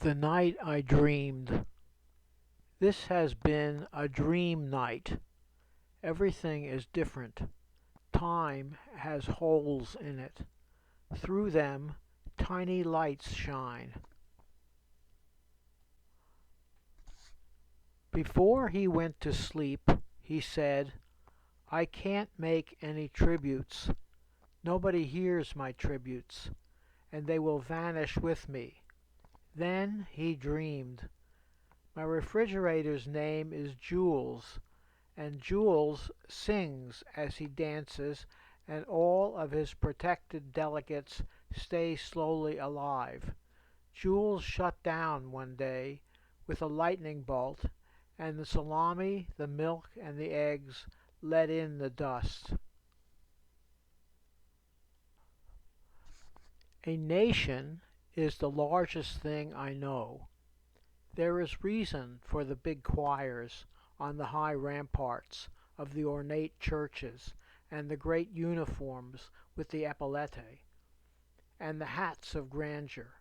The night I dreamed. This has been a dream night. Everything is different. Time has holes in it. Through them tiny lights shine. Before he went to sleep, he said, I can't make any tributes. Nobody hears my tributes, and they will vanish with me. Then he dreamed. My refrigerator's name is Jules, and Jules sings as he dances, and all of his protected delegates stay slowly alive. Jules shut down one day with a lightning bolt, and the salami, the milk, and the eggs let in the dust. A nation is the largest thing I know. There is reason for the big choirs on the high ramparts of the ornate churches, and the great uniforms with the epaulette, and the hats of grandeur.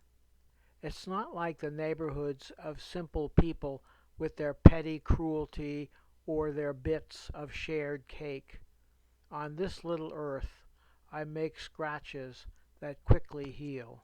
It's not like the neighborhoods of simple people with their petty cruelty or their bits of shared cake. On this little earth I make scratches that quickly heal.